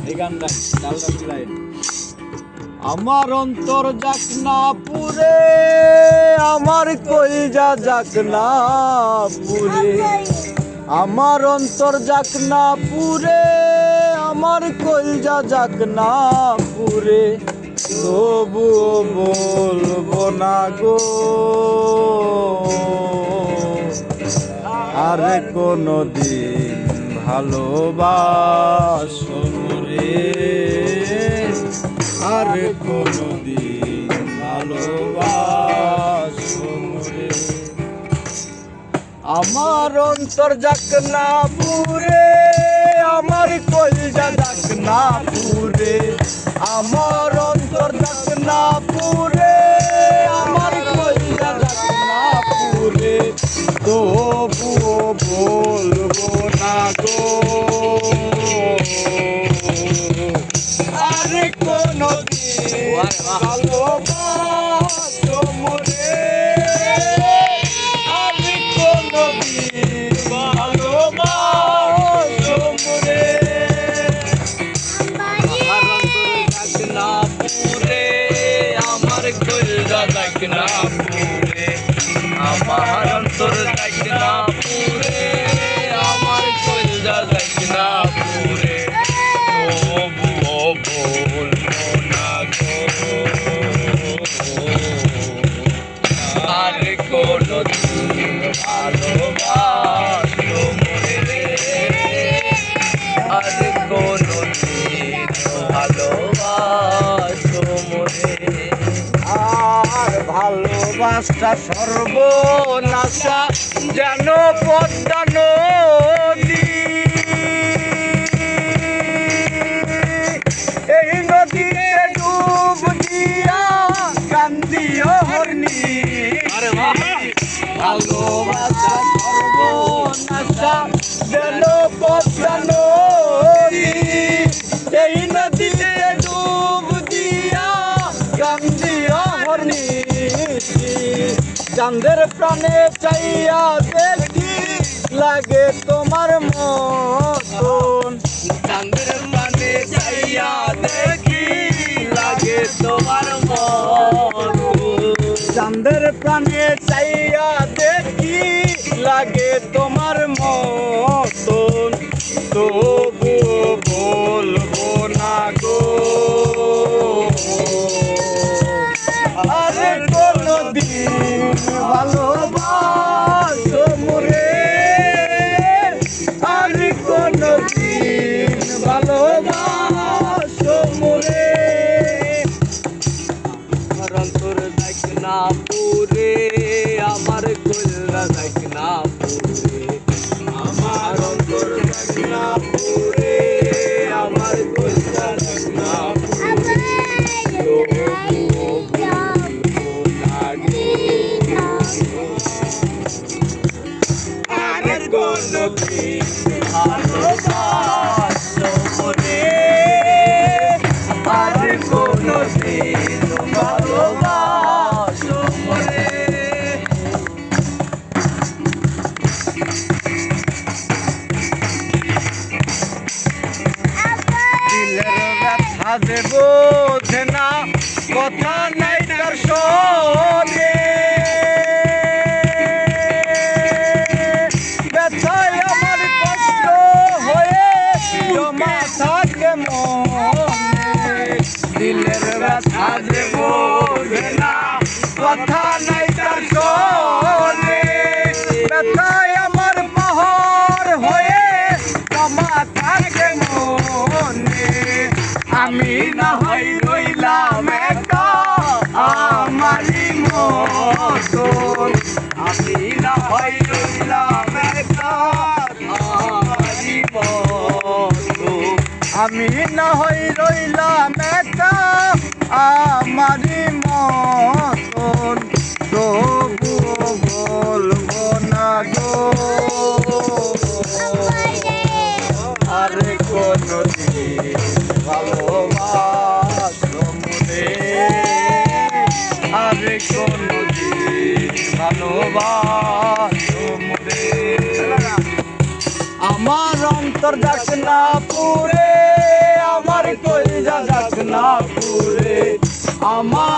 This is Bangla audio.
এই গানটা লাইন আমার অন্তর যাক না পুরে, আমার কলিজা যাক না পুরে, আমার অন্তর যাক না পুরে, আমার কলিজা যাক না পুরে, তবুও বলবো না গো আর কোনদিন ভালোবাসো রে, আর কোনদিন ভালোবাসো রে। আমার অন্তর যাক না পুরে, আমার কলিজা যাক না পুরে, আমার অন্তর যাক না পুরে, আমার কলিজা যাক না পুরে, তবুও বলবো না গো আর কোনদিন ভালোবাসো মোরে, আর কোনদিন ভালোবাসো মোরে। আমার অন্তর যাক না পুরে, আমার কলিজা যাক না পুরে, আমার অন্তর যাক না পুরে, আমার কলিজা যাক না পুরে, তবুও বলবো না গো আর কোনদিন ভালোবাসো মোরে, আর কোনদিন ভালোবাসো মোরে। আর ভালোবাসা সর্বনাশা যেন পদ্মা নদী, এই নদীতে ডুব দিয়া কান্দিও হরনি। ভালোবাসা সর্বনাশা যেন পদ্মা নদী, এই নদীতে ডুব দিয়া কান্দিও হরনি। চাঁদের প্রাণে চাইয়া দেখি লাগে তোমার মতন, চাঁদের প্রাণে চাইয়া দেখি লাগে তোমার মতন, চাঁদের প্রাণে চাইয়া দেখি লাগে তোমার মতন, তবুও বলবো না গো আর কোনদিন ভালোবাসো মোরে, আর কোনদিন ভালোবাসো মোরে। আমার অন্তর যাক না পুরে, আমার কলিজা যাক না পুরে, আমার অন্তর যাক না পুরে, আমার কলিজা যাক না পুরে, আর কোনদিন ভালোবাসো মোরে, আর কোনদিন ভালোবাসো মোরে। দিলের ব্যথা যে বোঝে না, কথা নাই তার শোনে, ব্যথায় আমার কষ্ট হয়ে জমা থাকে মনে। দিলের ব্যথা যে বোঝে না, কথা নাই তার শোনে, ব্যথায় আমার পাহাড় হয়ে জমা থাকে মনে। আমি না হয় রইলাম একা আমারই মতন, আমি না হয় রইলাম একা আমারই মতন, আমি না হয় রইলাম একা আমারই মতন, তবুও বলবো না গো আর কোনদিন ভালোবাসো মোরে, আর কোনদিন ভালোবাসো মোরে। আমার অন্তর যাক না পুরে, আমার আমার